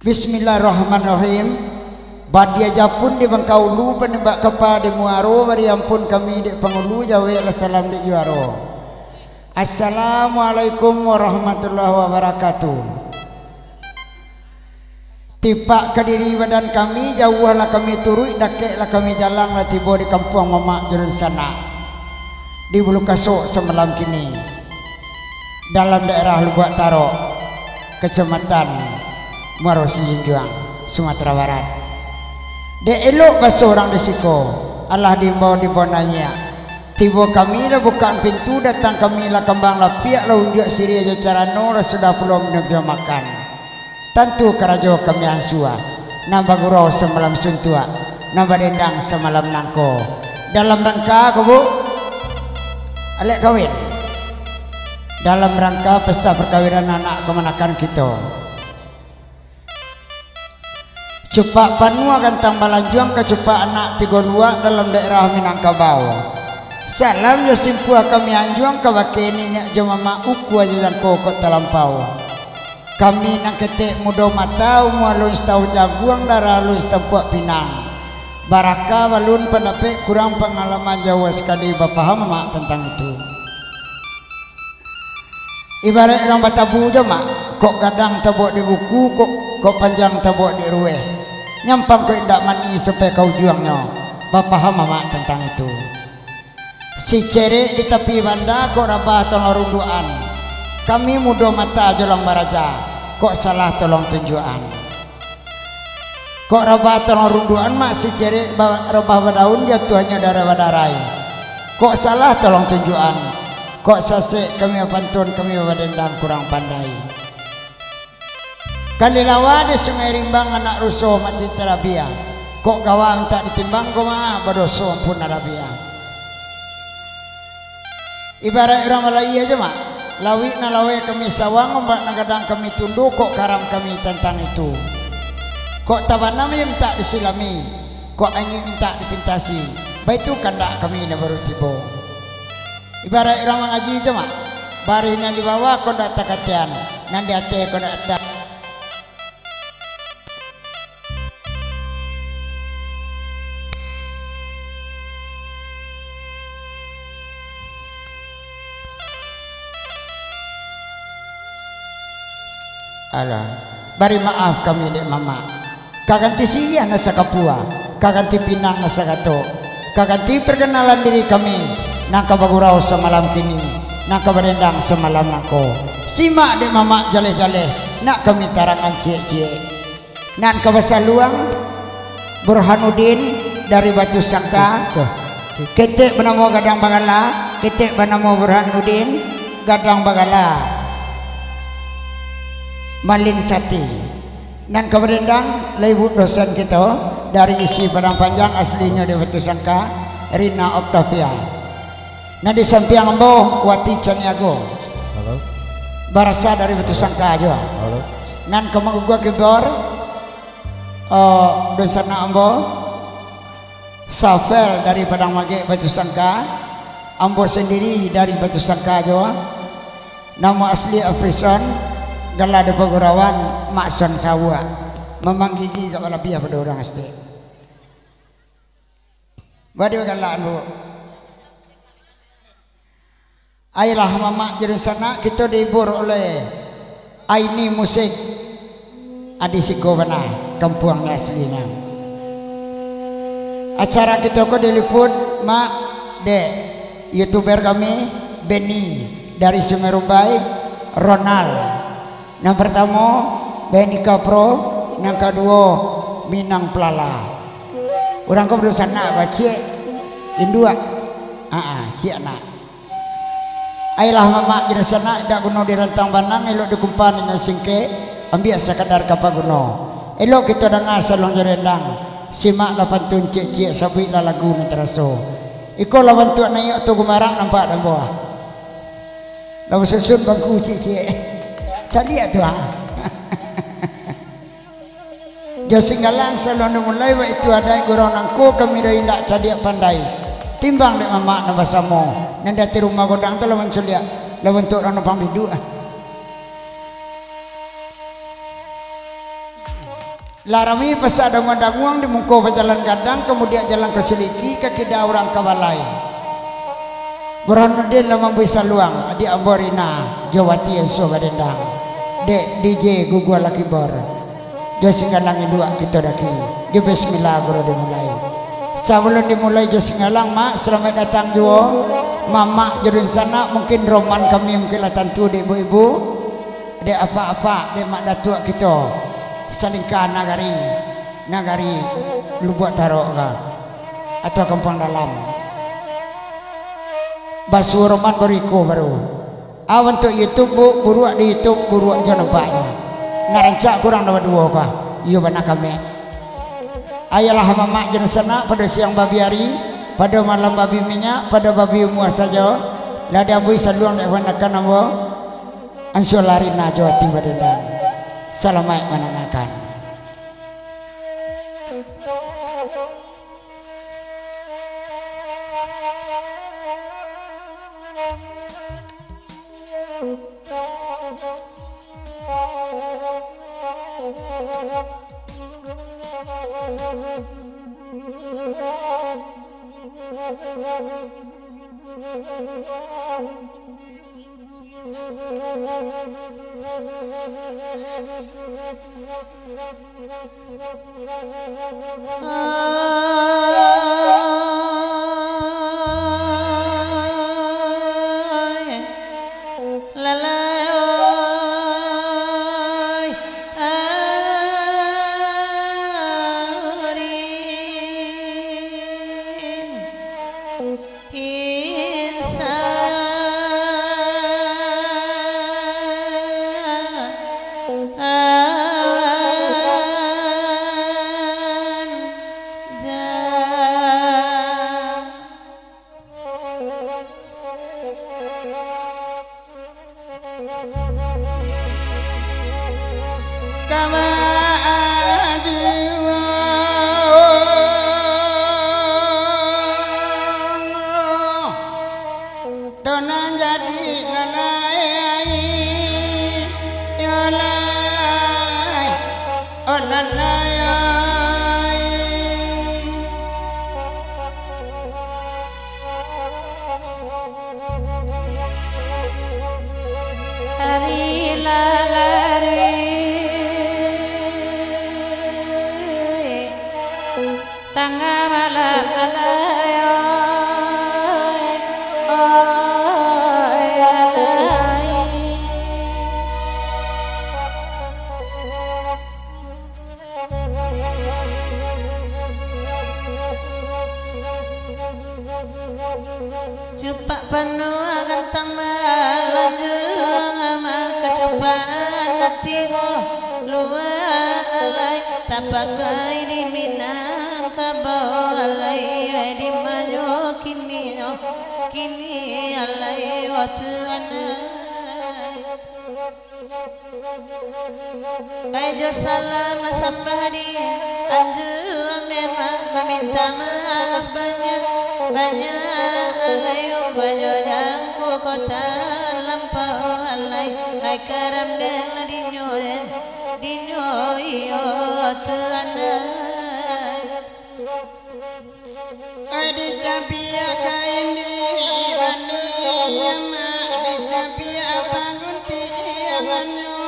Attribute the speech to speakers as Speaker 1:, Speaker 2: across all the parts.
Speaker 1: Bismillahirrahmanirrahim. Badia japun di bangkaulu penembak kepada muaro bari ampun kami di pengulu jawe salam di juaro. Assalamualaikum warahmatullahi wabarakatuh. Tipak kediri badan kami jauhlah kami turut dakeklah kami jalan lah tiba di kampung Mamak Jerun sana di Bulu Kasuk semalam kini dalam daerah Lubuk Taro Kecamatan Muaro Sijinjuang Sumatera Barat. Dek elok bahasa orang desiko Allah dimbau di bonanya tiba kami lah bukan pintu datang kami lah kembang lah piak lah unjuk siri aja cara no lah sudah belum nebia makan tentu kerajo kami ansua nambah gurau semalam suntua nambah dendang semalam nangko dalam rangka bu alek kawin dalam rangka pesta perkawinan anak kemenakan kita. Cepak panua gantang balanjuang ke cepak anak tiga dua dalam daerah Minangkabau. Salam ya simpua kami anjuang ke bakeni nak jemama uku aja dan kokot terlampau. Kami nak ketek muda mata umualun setahun jaguang darah alun setempat Pinang. Baraka balun pendapek kurang pengalaman Jawa sekali bapaham mak tentang itu. Ibarat orang batabu je mak, kok kadang tabuk di buku, kok panjang tabuk di rueh. Nyampang kau indak mani sampai kau juangnya. Bapak paham mak tentang itu. Si cerek di tepi banda kok rabah tolong runduan. Kami muda mata jolang baraja, kok salah tolong tunjuan. Kok rabah tolong runduan mak si cerek rabah badaun jatuhnya darah badarai. Kok salah tolong tunjuan. Kok sasek kami pantun kami badendang kurang pandai. Kalilawa di Sungai Rimbang anak rusuh mati terabia. Kok gawang tak ditimbang kau mah berdosa pun arabia. Ibarat orang Malaya aja mak. Lawi na lawe kami sawang ombak nagadang kami tunduk kok karam kami tentang itu. Kok tabanam yang tak disilami. Kok angin minta dipintasi. Baik itu kandak kami na baru tiba. Ibarat orang mengaji aja mak. Bari yang di bawah kau dak takatian. Nanti ate kau dak tak. Alah, bari maaf kami dek mama. Kaganti sian nasa Kapua, kaganti Pinang nasa Gato, kaganti perkenalan diri kami. Nangka bagurau semalam kini, nangka berendang semalam nako. Simak dek mama jaleh-jaleh, nak kami tarangan cie-cie. Nangka bahasa luang, Burhanuddin dari Batu Sangka. Ketek bernama Gadang Bagala, ketek bernama Burhanuddin, Gadang Bagala. Malin Sati dan keberendang lebu dosen kita dari isi Padang Panjang aslinya di Batu Sangka Rina Octavia. Nah di samping ambo Wati Caniago. Halo. Barasa dari Batu Sangka aja. Halo. Nan kemang gua kebor dosen ambo Safel dari Padang Mage Batu Sangka. Ambo sendiri dari Batu Sangka aja. Nama asli Afrisan Gala de Pagurawan Makson Sawa memang gigi tak lebih pada orang asli. Badi galaan bu. Ayolah mama jadi sana kita dihibur oleh Aini Musik Adisiko Bana kampungnya aslinya. Acara kita kok diliput mak de youtuber kami Benny dari Sungai Rumbai, Ronald. Yang pertama Benika Pro, yang kedua Minang Pelala. Orang kau belum sana baca indua, cik anak. Ayolah mama jadi sana dak guna di rantang banang, elok dikumpan dengan singke, ambil sekadar kapal guna. Elok kita dengar salong jerendang, simak lapan tun cik sabui la lagu ni teraso. Iko lawan tu naik tu gumarang nampak dan bawah. Lawan susun bangku cik. Cari tu Jasinggalang selalu mulai waktu itu ada gurau nangku kami dah indak cari pandai. Timbang dek mama nama samo. Nanda di rumah godang tu lawan culiak, lawan tu orang napang bidu. larami pas ada mandanguang di muko jalan gadang kemudian jalan ke Seliki ke kida orang kabalai Burhanuddin lamang bisa luang adi amborina Jawati yang so badendang dek DJ gugua laki bor jo singgalangi dua kita daki jo bismillah guru dimulai sebelum dimulai jo singgalang mak selamat datang jo mama jurun sana mungkin roman kami mungkin lah tentu dek ibu-ibu dek apa-apa dek mak datuk kita salingkan nagari Lubuk Taro atau Kampung Dalam Basu roman beriku baru untuk YouTube buruak di YouTube buruak jo nampaknya narancak kurang dapat dua kah iya benar kami ayalah mama jenis sana pada siang babi hari pada malam babi minyak pada babi muas saja lada bui saluang nek wanakan amo ansolarina Jawa Timur dendang selamat menangakan
Speaker 2: Cupak penuh gantang melanjung amal kecupaan natigo luar alai tapakai di minang kabau alai di manyo kini alai waktu anai Ayo salam sambahdi anju memang meminta maaf banyak alayu banyak yang kota lampau alay ay karam den la dinyo tuanay
Speaker 1: ay di capia kain di bani yama di capia bangunti iyanganyo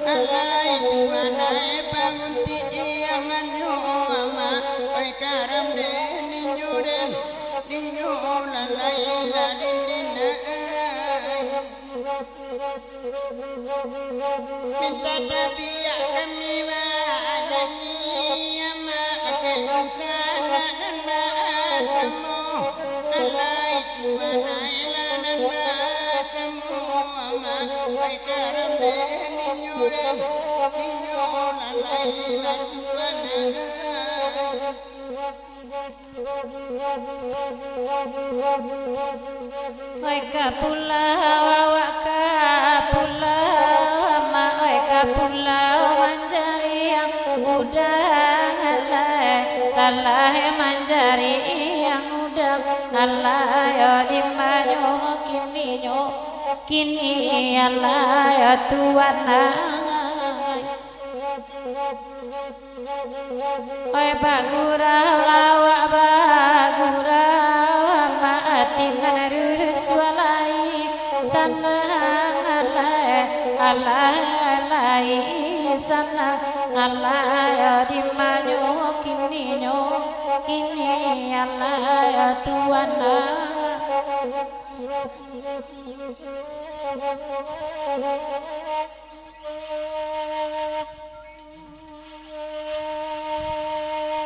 Speaker 1: alay tuanay bangunti iyanganyo ama ay karam den dinyo lalay la dindina minta tabia kami wajani ama keusana dan bahasamu alay tuanay lanan bahasamu ama ay karam den dinyo lalay la tuanay
Speaker 2: oi kapulau awak kapulau ma oi kapulau manjari yang udang alai manjari yang udang alai di manyo kini alai tuan Oi bagura lawak bagura maatin narus walai sanang alai sanang alai dimanyo kini alai tuana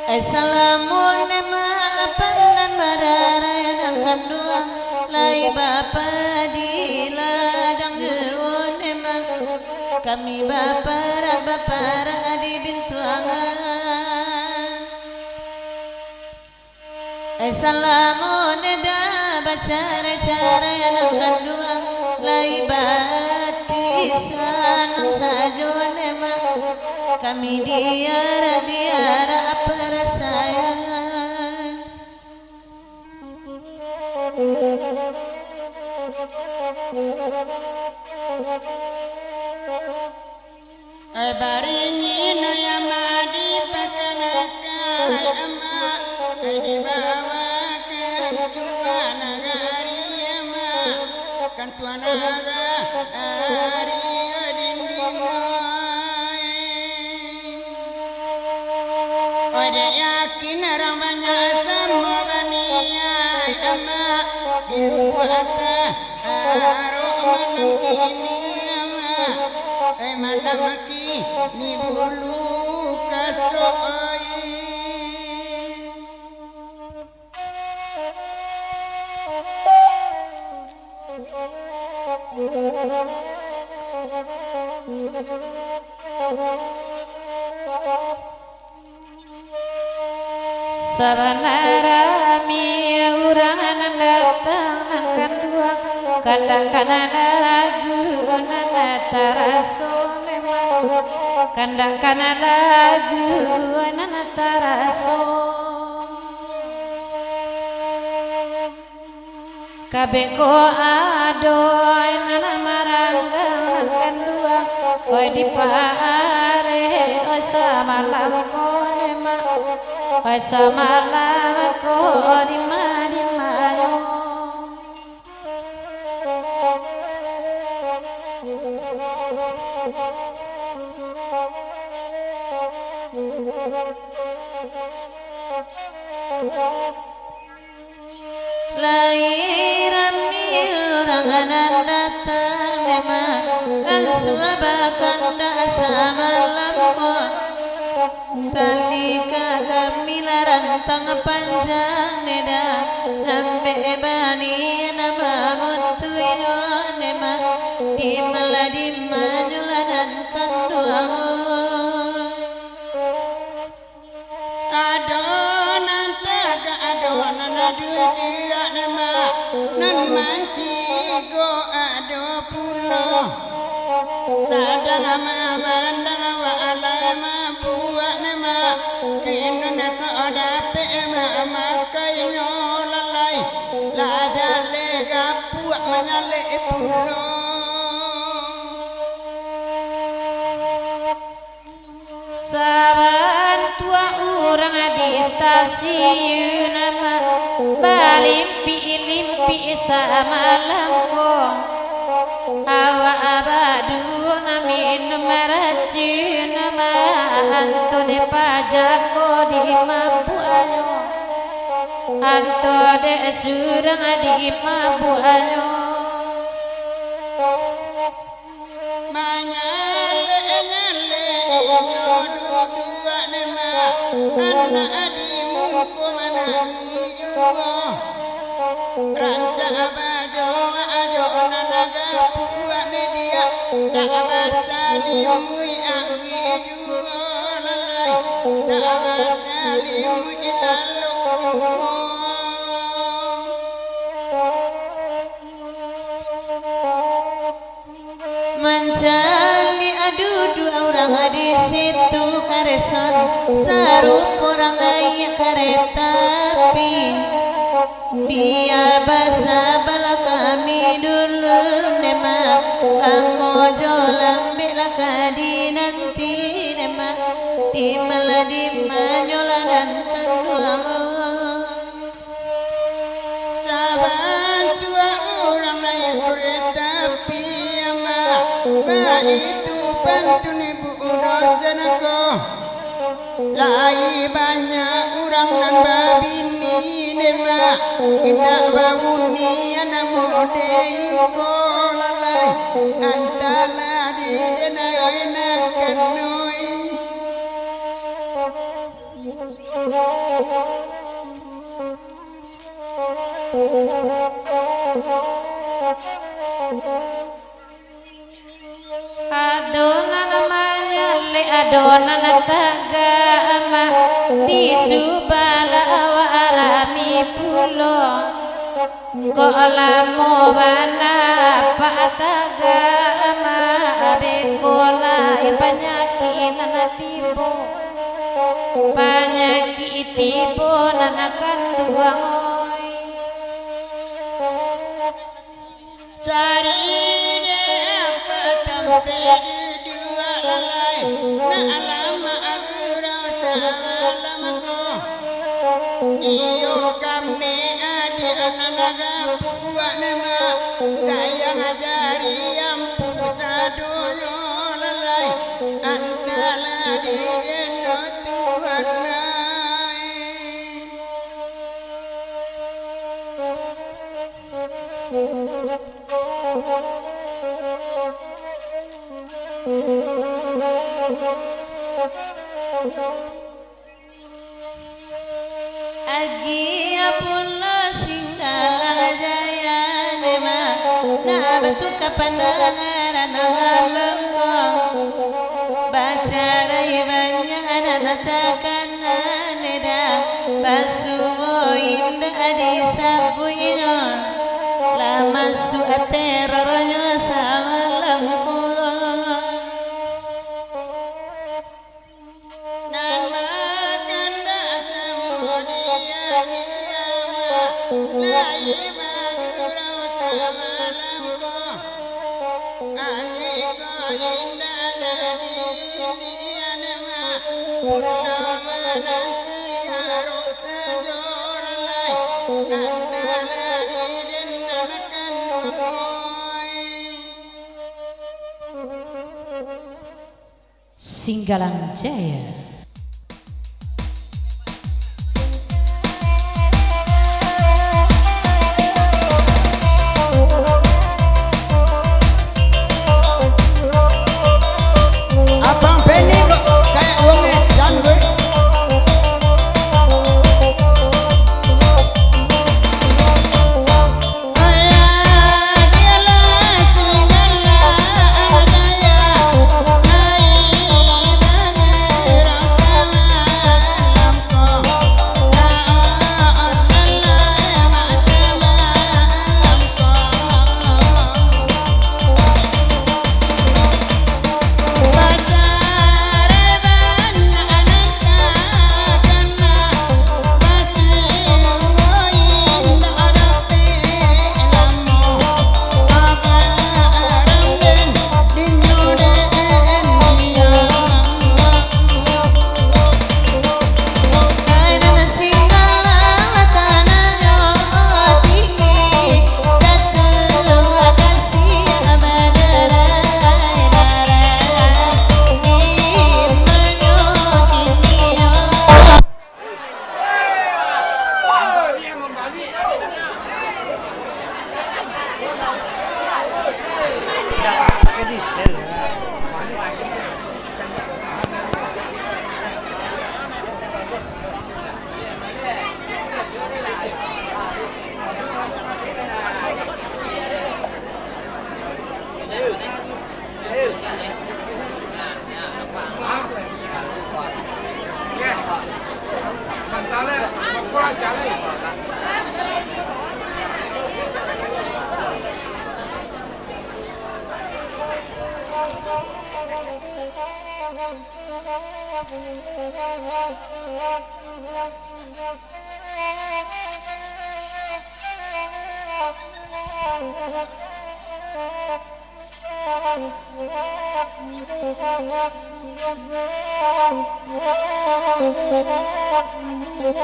Speaker 3: Assalamualaikum pandan bararan angkat dua lai bapa di ladang geon emang kami bapa di bintuangan Assalamualaikum dah bacara yang angkat dua lai bati sanang sajon emang kami diara apa sayang
Speaker 1: baringi no yamadi pakanaka ama di bawah kantuan nagari ama kantuan nagari dindino Ode yakin orang banyak sama baniyai ama dilupu ata aro manam kini ama manam maki ni bulu kasoi
Speaker 2: Sabanara mi urang datang akan dua kadang-kadang lagu nana taraso kadang-kadang lagu nana taraso kabeko adoy nana maranggang akan dua oi di pare oi samalam konema oi samalam ko di mayo
Speaker 3: lahiran mi orang datang memang suabakan dak samalam ko talika kami larantang panjang neda nambe bani nama mutuyo nema di majulan kanduang
Speaker 1: adonan taga adonan adudia nama nan mancigo ado pulo sadang mandang wa alama buat nama kinun ko dape ma kayo lalai la jale gapuak manyale pulo
Speaker 2: saban tua orang di stasiun nama limpi samalam ko awa abadu namin meracun nama anto de pajako di mampu ayo anto de surang di mampu ayo
Speaker 1: nyale dua nama anak adimu ko manangiyo ranca bajo ajo nanaga puak dia tak basalimu angi juo lalai tak basalimu ilaluk juo
Speaker 3: mencari adudu orang di situ kareson sarup orang naik kereta api biar basa bala kami dulu nema lamo jolang bela kadi nanti nema di menyoladan kedua
Speaker 1: saban tua orang naik kereta api ama itu pantun ibu dosen aku lai banyak orang nan babini nema indah bangunni anak mode iko lalai antala di denai enakan noi
Speaker 2: adonan namanya le adonan tagama di subala warami pulo kok lamo bana pak tagama bekola penyakit tibo penyakit tibo nanakan duangoy
Speaker 1: cari dua lalai na alama agurau salamako iyo kami adi ananaga pukua nama sayang ajari ampu sadoyo lalai antala di deno Tuhan
Speaker 3: Agi apulo singgalang jaya nema na batu kapandangan malam ko bacara ibanya natakan neda basuo indah di sabunyon lama su aterornya samalam ko
Speaker 2: Singgalang Jaya.
Speaker 1: Abang Penny kok kayak uang janggut.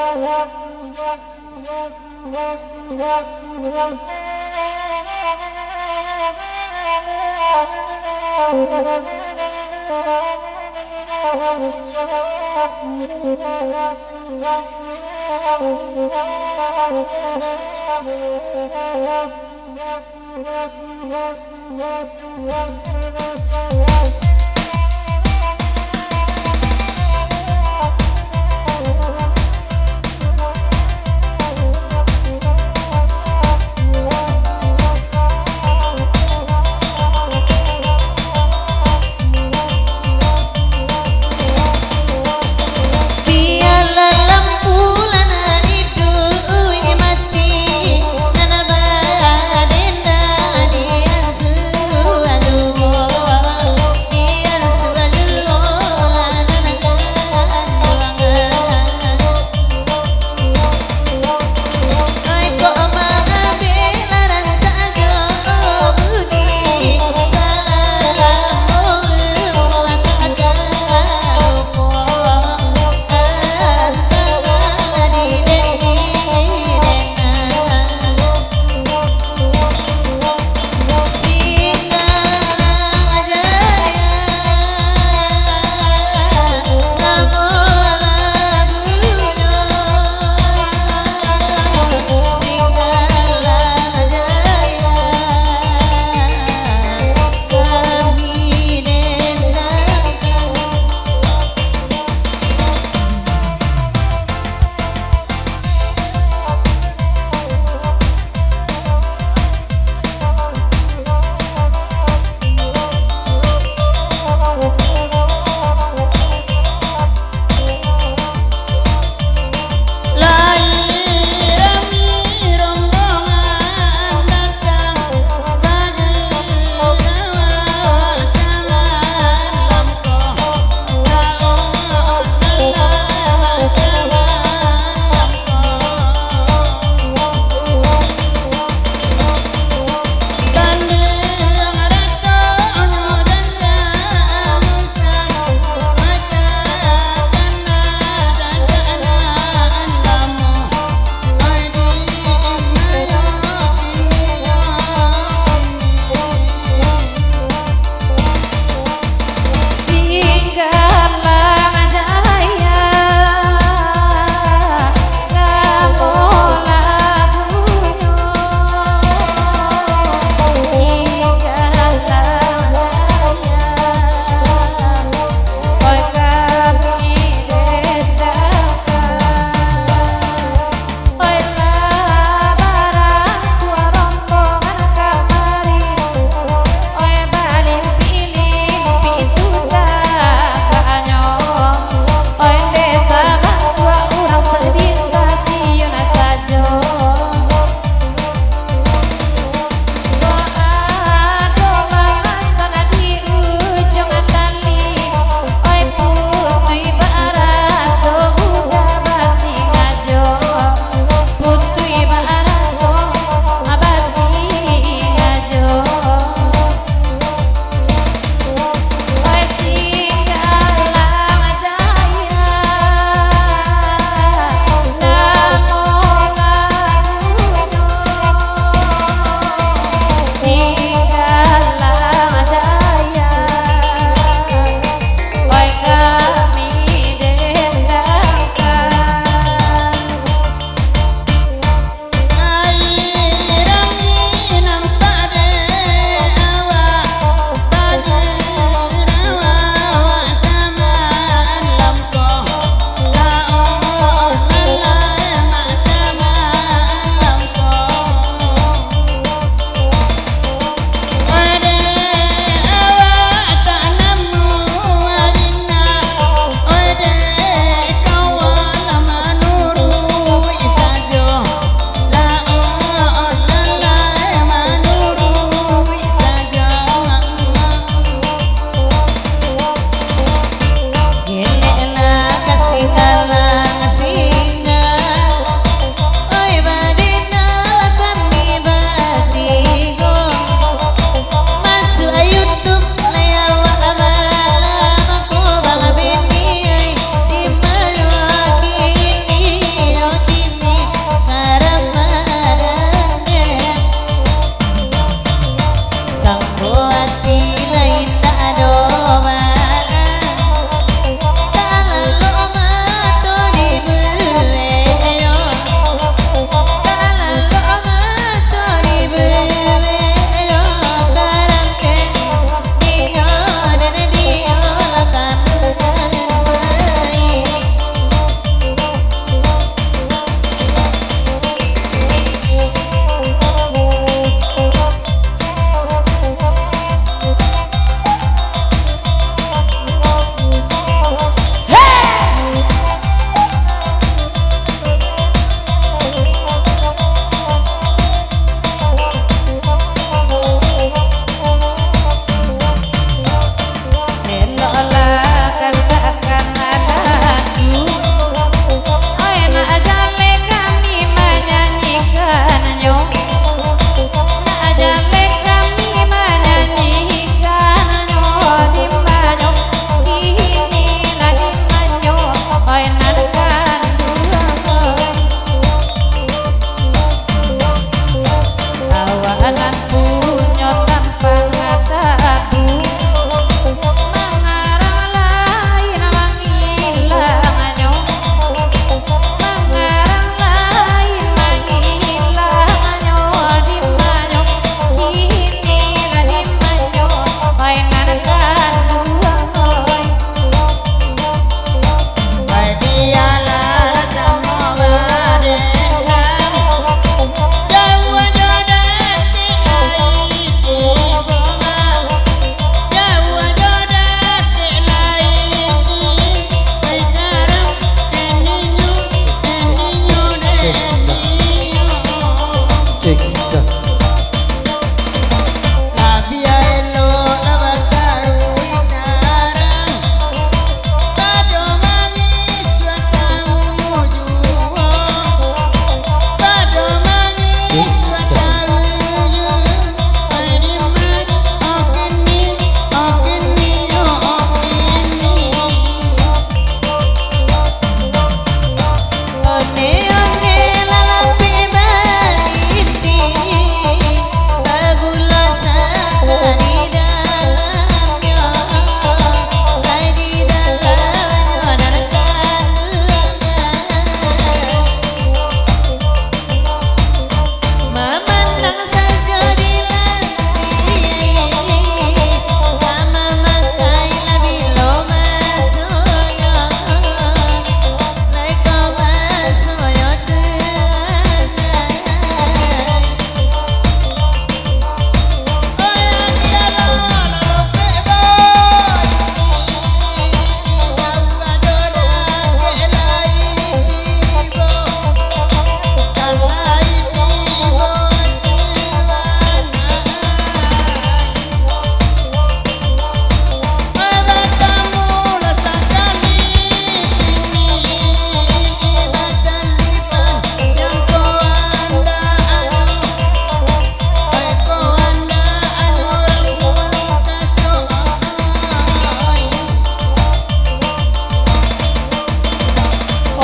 Speaker 3: Di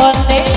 Speaker 3: konde